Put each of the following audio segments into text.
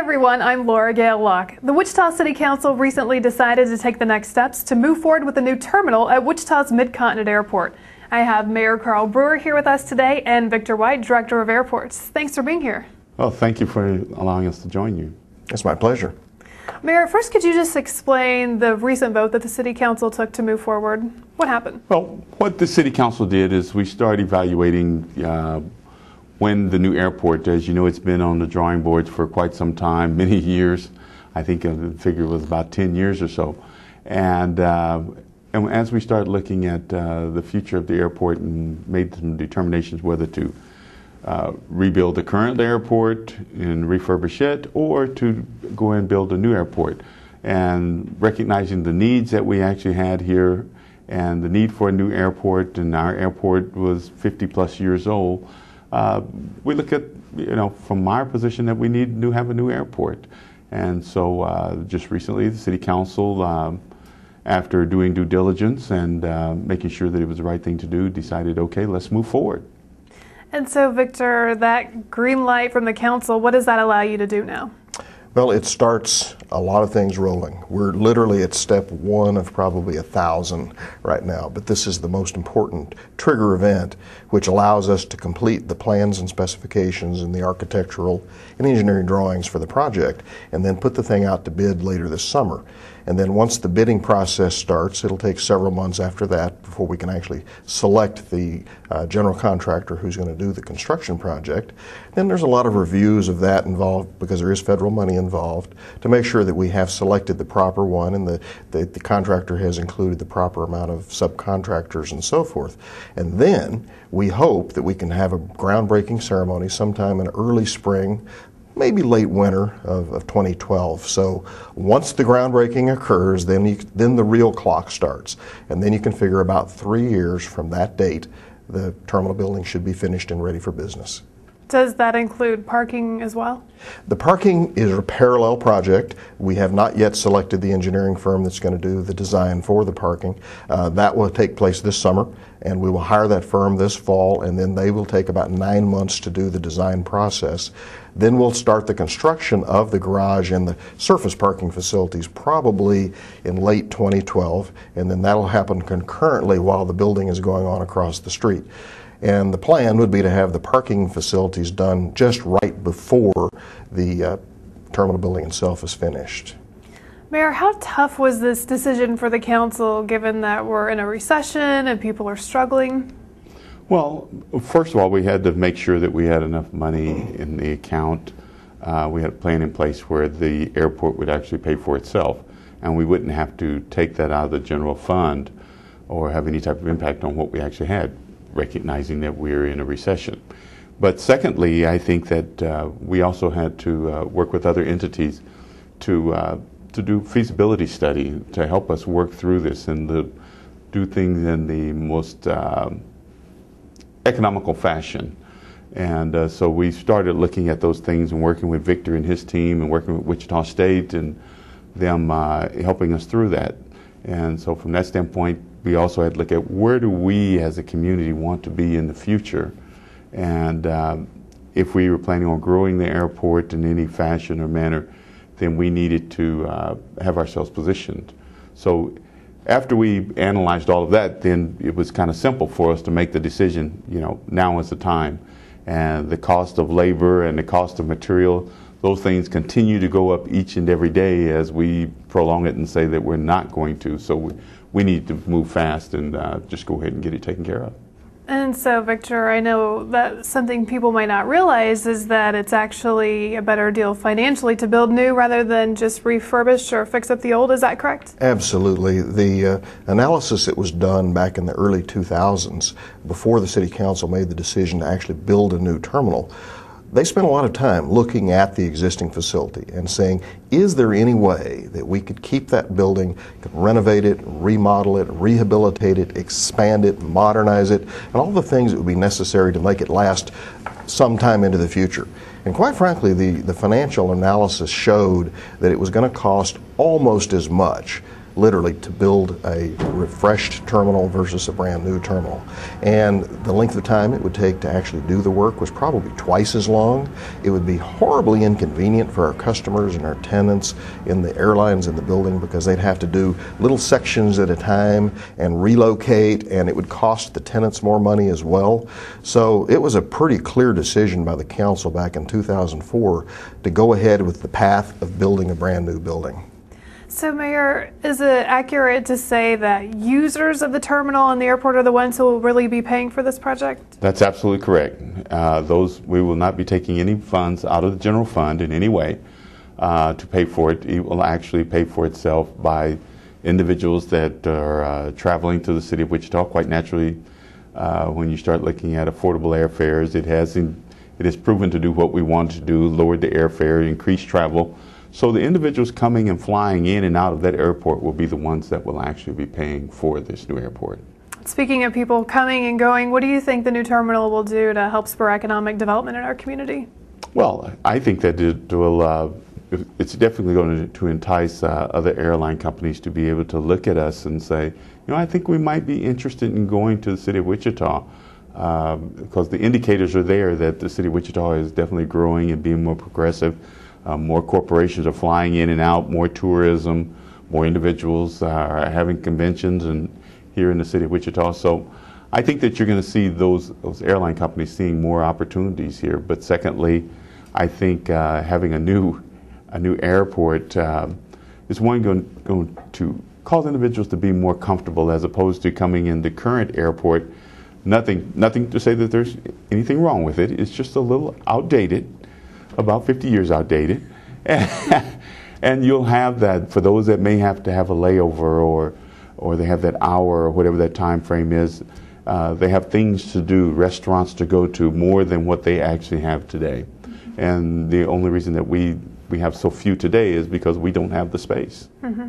everyone, I'm Laura Gale Locke. The Wichita City Council recently decided to take the next steps to move forward with a new terminal at Wichita's Mid-Continent Airport. I have Mayor Carl Brewer here with us today and Victor White, Director of Airports. Thanks for being here. Well, thank you for allowing us to join you. It's my pleasure. Mayor, first could you just explain the recent vote that the City Council took to move forward? What happened? Well, what the City Council did is we started evaluating when the new airport, as you know, it's been on the drawing boards for quite some time, many years. I think the figure was about 10 years or so. And as we started looking at the future of the airport and made some determinations whether to rebuild the current airport and refurbish it or to go and build a new airport. And recognizing the needs that we actually had here and the need for a new airport, and our airport was 50 plus years old, we look at, from our position that we need to have a new airport. And so just recently the City Council, after doing due diligence and making sure that it was the right thing to do, decided, okay, let's move forward. And so, Victor, that green light from the council, what does that allow you to do now? Well, it starts a lot of things rolling. We're literally at step one of probably 1,000 right now, but this is the most important trigger event, which allows us to complete the plans and specifications and the architectural and engineering drawings for the project, and then put the thing out to bid later this summer. And then once the bidding process starts, it'll take several months after that before we can actually select the general contractor who's going to do the construction project. Then there's a lot of reviews of that involved, because there is federal money involved, to make sure that we have selected the proper one and the contractor has included the proper amount of subcontractors and so forth. And then we hope that we can have a groundbreaking ceremony sometime in early spring, maybe late winter of 2012. So once the groundbreaking occurs, then the real clock starts. And then you can figure about 3 years from that date, the terminal building should be finished and ready for business. Does that include parking as well? The parking is a parallel project. We have not yet selected the engineering firm that's going to do the design for the parking. That will take place this summer, and we will hire that firm this fall, and then they will take about 9 months to do the design process. Then we'll start the construction of the garage and the surface parking facilities probably in late 2012, and then that'll happen concurrently while the building is going on across the street. And the plan would be to have the parking facilities done just right before the terminal building itself is finished. Mayor, how tough was this decision for the council, given that we're in a recession and people are struggling? Well, first of all, we had to make sure that we had enough money in the account. We had a plan in place where the airport would actually pay for itself, and we wouldn't have to take that out of the general fund or have any type of impact on what we actually had, recognizing that we're in a recession. But secondly, I think that we also had to work with other entities to do feasibility study to help us work through this and do things in the most economical fashion. And so we started looking at those things and working with Victor and his team and working with Wichita State and them helping us through that. And so from that standpoint, we also had to look at where do we as a community want to be in the future. And if we were planning on growing the airport in any fashion or manner, then we needed to have ourselves positioned. So after we analyzed all of that, then it was kind of simple for us to make the decision, now is the time. And the cost of labor and the cost of material, those things continue to go up each and every day as we prolong it and say that we're not going to. So we need to move fast and just go ahead and get it taken care of. And so, Victor, I know that something people might not realize is that it's actually a better deal financially to build new rather than just refurbish or fix up the old. Is that correct? Absolutely. The analysis that was done back in the early 2000s, before the City Council made the decision to actually build a new terminal, they spent a lot of time looking at the existing facility and saying, is there any way that we could keep that building, could renovate it, remodel it, rehabilitate it, expand it, modernize it, and all the things that would be necessary to make it last some time into the future. And quite frankly, the financial analysis showed that it was going to cost almost as much literally, to build a refreshed terminal versus a brand new terminal. And the length of time it would take to actually do the work was probably twice as long. It would be horribly inconvenient for our customers and our tenants in the airlines in the building, because they'd have to do little sections at a time and relocate, and it would cost the tenants more money as well. So it was a pretty clear decision by the council back in 2004 to go ahead with the path of building a brand new building. So, Mayor, is it accurate to say that users of the terminal and the airport are the ones who will really be paying for this project? That's absolutely correct. We will not be taking any funds out of the general fund in any way to pay for it. It will actually pay for itself by individuals that are traveling to the city of Wichita. Quite naturally, when you start looking at affordable airfares, it has proven to do what we want to do: lowered the airfare, increased travel. So the individuals coming and flying in and out of that airport will be the ones that will actually be paying for this new airport. Speaking of people coming and going, what do you think the new terminal will do to help spur economic development in our community? Well, I think that it's definitely going to entice other airline companies to be able to look at us and say, you know, I think we might be interested in going to the city of Wichita, because the indicators are there that the city of Wichita is definitely growing and being more progressive. More corporations are flying in and out, more tourism, more individuals are having conventions here in the city of Wichita. So I think that you're going to see those airline companies seeing more opportunities here. But secondly, I think having a new airport is going to cause individuals to be more comfortable, as opposed to coming in the current airport. Nothing to say that there's anything wrong with it. It's just a little outdated. About 50 years outdated. And you'll have that for those that may have to have a layover, or they have that hour or whatever that time frame is. They have things to do, restaurants to go to, more than what they actually have today. And the only reason that we have so few today is because we don't have the space. Mm-hmm.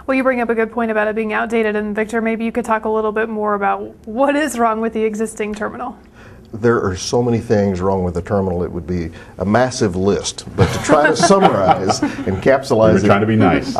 Well, you bring up a good point about it being outdated, and Victor, maybe you could talk a little bit more about what is wrong with the existing terminal. There are so many things wrong with the terminal, it would be a massive list. But to try to summarize, encapsulate it. We're trying to be nice.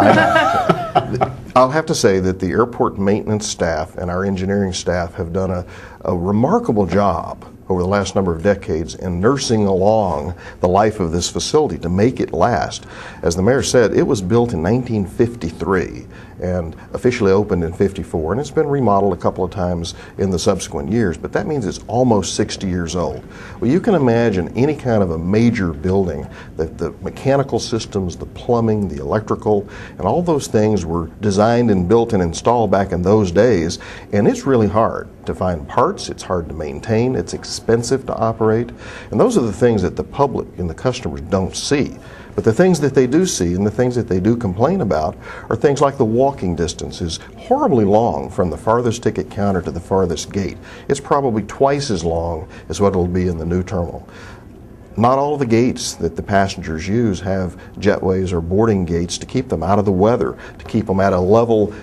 I'll have to say that the airport maintenance staff and our engineering staff have done a remarkable job over the last number of decades in nursing along the life of this facility to make it last. As the mayor said, it was built in 1953 and officially opened in 54, and it's been remodeled a couple of times in the subsequent years, but that means it's almost 60 years old. Well, you can imagine any kind of a major building, that the mechanical systems, the plumbing, the electrical, and all those things were designed and built and installed back in those days, and it's really hard to find parts, it's hard to maintain, it's expensive to operate, and those are the things that the public and the customers don't see. But the things that they do see and the things that they do complain about are things like the walking distance is horribly long from the farthest ticket counter to the farthest gate. It's probably twice as long as what it'll be in the new terminal. Not all of the gates that the passengers use have jetways or boarding gates to keep them out of the weather, to keep them at a level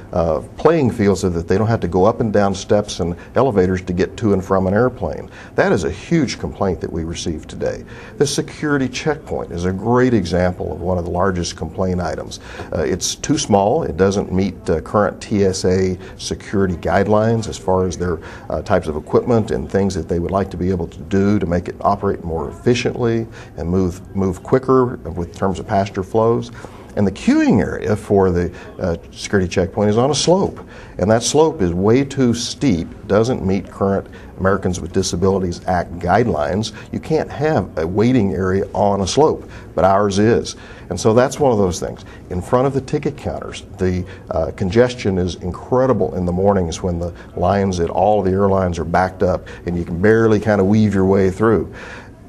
playing field so that they don't have to go up and down steps and elevators to get to and from an airplane. That is a huge complaint that we receive today. The security checkpoint is a great example of one of the largest complaint items. It's too small. It doesn't meet current TSA security guidelines as far as their types of equipment and things that they would like to be able to do to make it operate more efficiently and move quicker with terms of passenger flows. And the queuing area for the security checkpoint is on a slope, and that slope is way too steep, doesn't meet current Americans with Disabilities Act guidelines. You can't have a waiting area on a slope, but ours is. And so that's one of those things. In front of the ticket counters, the congestion is incredible in the mornings when the lines at all the airlines are backed up and you can barely kind of weave your way through.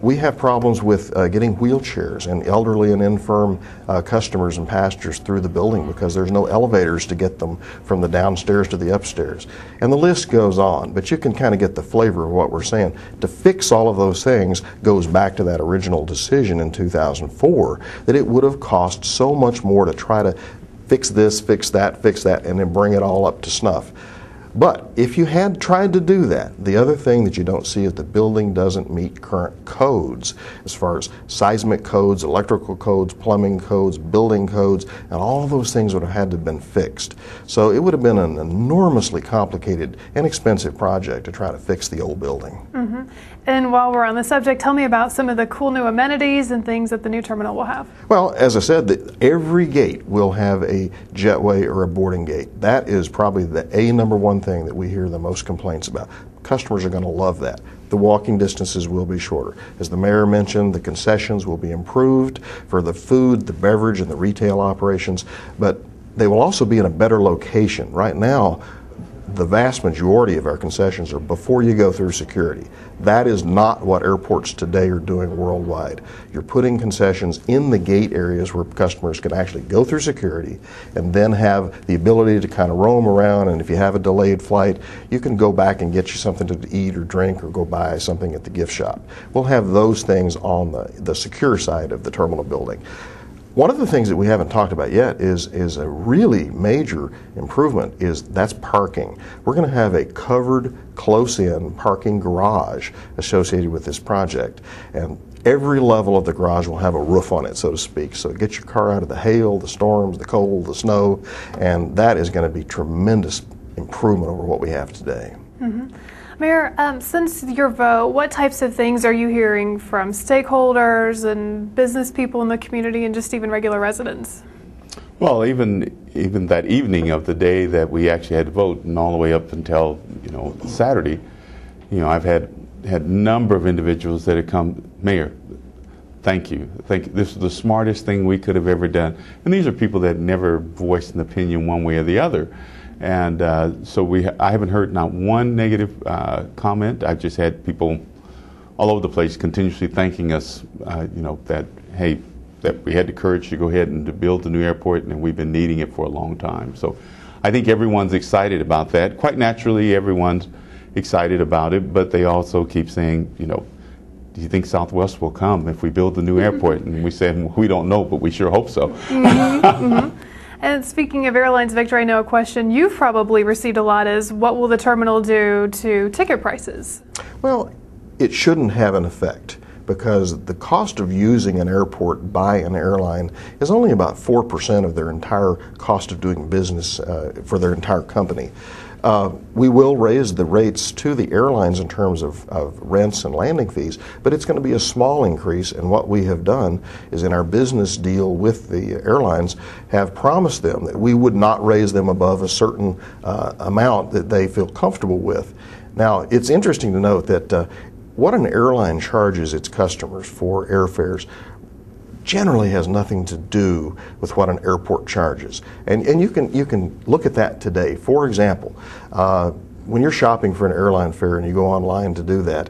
We have problems with getting wheelchairs and elderly and infirm customers and passengers through the building because there's no elevators to get them from the downstairs to the upstairs. And the list goes on, but you can kind of get the flavor of what we're saying. To fix all of those things goes back to that original decision in 2004 that it would have cost so much more to try to fix this, fix that, and then bring it all up to snuff. But if you had tried to do that, the other thing that you don't see is the building doesn't meet current codes as far as seismic codes, electrical codes, plumbing codes, building codes, and all those things would have had to have been fixed. So it would have been an enormously complicated and expensive project to try to fix the old building. Mm-hmm. And while we're on the subject, tell me about some of the cool new amenities and things that the new terminal will have. Well, as I said, every gate will have a jetway or a boarding gate. That is probably the number one thing that we hear the most complaints about. Customers are going to love that. The walking distances will be shorter. As the mayor mentioned, the concessions will be improved for the food, the beverage, and the retail operations, but they will also be in a better location. Right now, the vast majority of our concessions are before you go through security. That is not what airports today are doing worldwide. You're putting concessions in the gate areas where customers can actually go through security and then have the ability to kind of roam around, and if you have a delayed flight, you can go back and get you something to eat or drink or go buy something at the gift shop. We'll have those things on the secure side of the terminal building. One of the things that we haven't talked about yet is a really major improvement that's parking. We're going to have a covered, close-in parking garage associated with this project. And every level of the garage will have a roof on it, so to speak. So get your car out of the hail, the storms, the cold, the snow, and that is going to be tremendous improvement over what we have today. Mm-hmm. Mayor, since your vote, what types of things are you hearing from stakeholders and business people in the community and just even regular residents? Well, even that evening of the day that we actually had to vote, and all the way up until Saturday, I've had a number of individuals that have come, Mayor, thank you. This is the smartest thing we could have ever done. And these are people that never voiced an opinion one way or the other. And I haven't heard not one negative comment. I've just had people all over the place continuously thanking us, that we had the courage to go ahead and to build the new airport, and we've been needing it for a long time. So I think everyone's excited about that. Quite naturally, everyone's excited about it, but they also keep saying, do you think Southwest will come if we build the new airport? And we said, we don't know, but we sure hope so. Mm-hmm, mm-hmm. And speaking of airlines, Victor, I know a question you've probably received a lot is, what will the terminal do to ticket prices? Well, it shouldn't have an effect, because the cost of using an airport by an airline is only about 4% of their entire cost of doing business for their entire company. We will raise the rates to the airlines in terms of rents and landing fees, but it's going to be a small increase, and what we have done is in our business deal with the airlines have promised them that we would not raise them above a certain amount that they feel comfortable with. Now, it's interesting to note that what an airline charges its customers for airfares generally has nothing to do with what an airport charges. And you can look at that today. For example, when you're shopping for an airline fare and you go online to do that,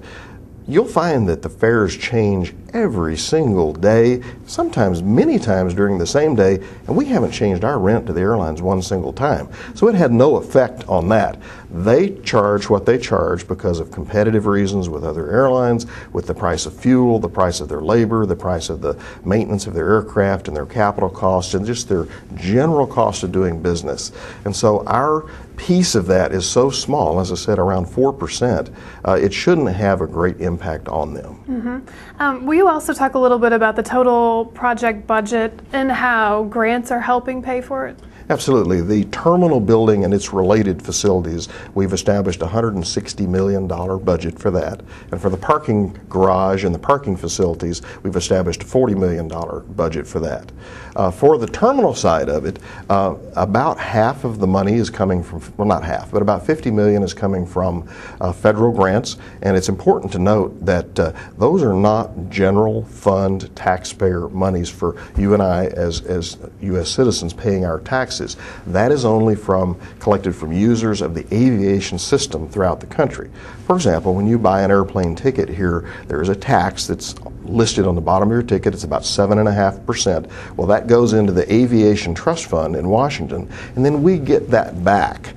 you'll find that the fares change every single day, sometimes many times during the same day, and we haven't changed our rent to the airlines one single time. So it had no effect on that. They charge what they charge because of competitive reasons with other airlines, with the price of fuel, the price of their labor, the price of the maintenance of their aircraft and their capital costs, and just their general cost of doing business. And so our piece of that is so small, as I said, around 4%, it shouldn't have a great impact on them. Mm-hmm. Will you also talk a little bit about the total project budget and how grants are helping pay for it? Absolutely. The terminal building and its related facilities, we've established a $160 million budget for that. And for the parking garage and the parking facilities, we've established a $40 million budget for that. For the terminal side of it, about half of the money is coming from, well, not half, but about $50 million is coming from federal grants. And it's important to note that those are not general fund taxpayer monies for you and I as U.S. citizens paying our taxes. That is only collected from users of the aviation system throughout the country. For example, when you buy an airplane ticket here, there is a tax that's listed on the bottom of your ticket. It's about 7.5%. Well, that goes into the Aviation Trust Fund in Washington, and then we get that back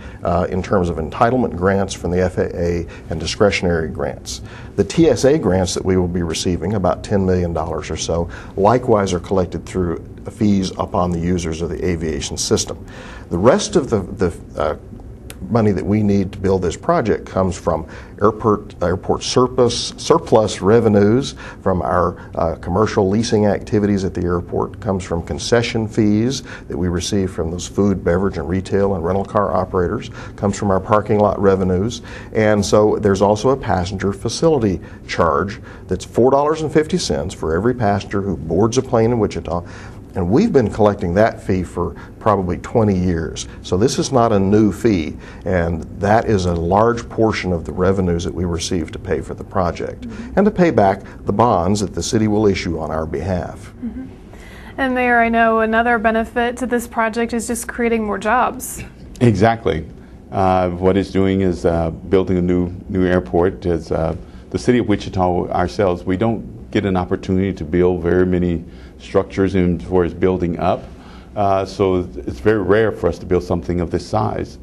in terms of entitlement grants from the FAA and discretionary grants. The TSA grants that we will be receiving, about $10 million or so, likewise are collected through fees upon the users of the aviation system. The rest of the money that we need to build this project comes from airport surplus revenues from our commercial leasing activities at the airport, comes from concession fees that we receive from those food, beverage, and retail and rental car operators, comes from our parking lot revenues, and so there's also a passenger facility charge that's $4.50 for every passenger who boards a plane in Wichita. And we've been collecting that fee for probably 20 years. So this is not a new fee, and that is a large portion of the revenues that we receive to pay for the project and to pay back the bonds that the city will issue on our behalf. And Mayor, I know another benefit to this project is just creating more jobs. Exactly. What it's doing is building a new airport. As the city of Wichita ourselves, we don't get an opportunity to build very many structures as far as building up. So it's very rare for us to build something of this size.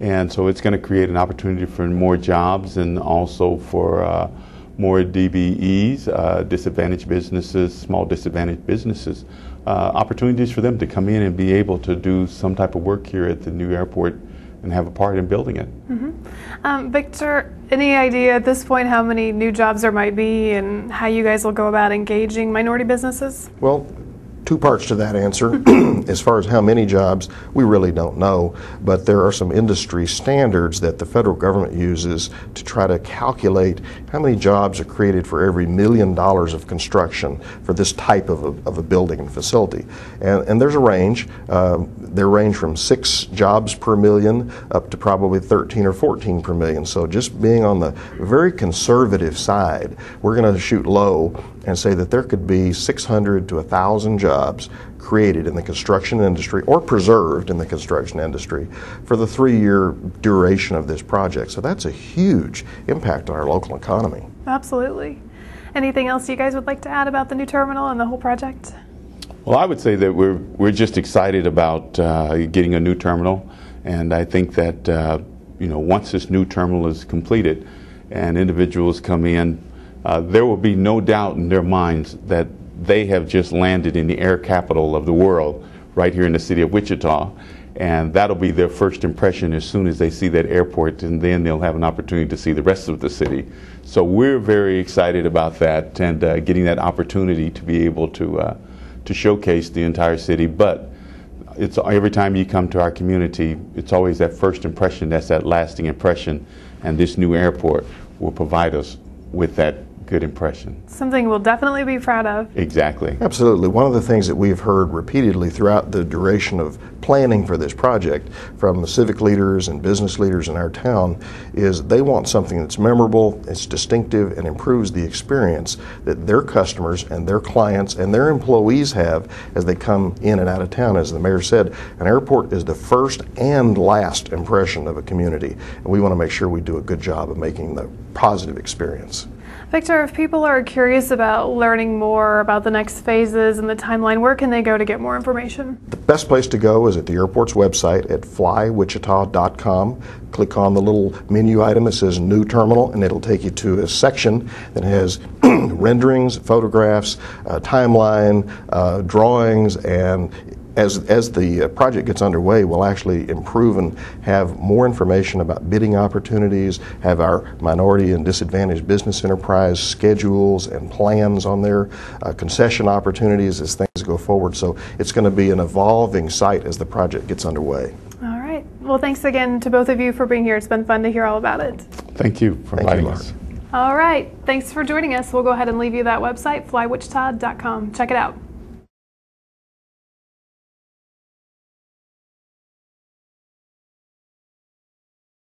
And so it's going to create an opportunity for more jobs and also for more DBEs, disadvantaged businesses, small disadvantaged businesses, opportunities for them to come in and be able to do some type of work here at the new airport and have a part in building it. Victor, any idea at this point how many new jobs there might be and how you guys will go about engaging minority businesses? Well, two parts to that answer. As far as how many jobs, we really don't know, but there are some industry standards that the federal government uses to try to calculate how many jobs are created for every $1 million of construction for this type of a building and facility. And there's a range. They range from 6 jobs per million up to probably 13 or 14 per million. So just being on the very conservative side, we're going to shoot low and say that there could be 600 to 1,000 jobs created in the construction industry or preserved in the construction industry for the 3-year duration of this project. So that's a huge impact on our local economy. Absolutely. Anything else you guys would like to add about the new terminal and the whole project? Well, I would say that we're just excited about getting a new terminal, and I think that once this new terminal is completed and individuals come in, there will be no doubt in their minds that they have just landed in the air capital of the world right here in the city of Wichita, and that'll be their first impression as soon as they see that airport, and then they'll have an opportunity to see the rest of the city. So we're very excited about that and getting that opportunity to be able to showcase the entire city. But it's every time you come to our community, it's always that first impression that's that lasting impression, and this new airport will provide us with that good impression. Something we'll definitely be proud of. Exactly. Absolutely. One of the things that we've heard repeatedly throughout the duration of planning for this project from the civic leaders and business leaders in our town is they want something that's memorable, it's distinctive, and improves the experience that their customers and their clients and their employees have as they come in and out of town. As the mayor said, an airport is the first and last impression of a community, and we want to make sure we do a good job of making the positive experience. Victor, if people are curious about learning more about the next phases and the timeline, where can they go to get more information? The best place to go is at the airport's website at flywichita.com. Click on the little menu item that says New Terminal, and it'll take you to a section that has renderings, photographs, timeline, drawings, and as the project gets underway, we'll actually improve and have more information about bidding opportunities, have our minority and disadvantaged business enterprise schedules and plans on there, concession opportunities as things go forward. So it's going to be an evolving site as the project gets underway. All right. Well, thanks again to both of you for being here. It's been fun to hear all about it. Thank you for inviting us. All right. Thanks for joining us. We'll go ahead and leave you that website, flywichita.com. Check it out.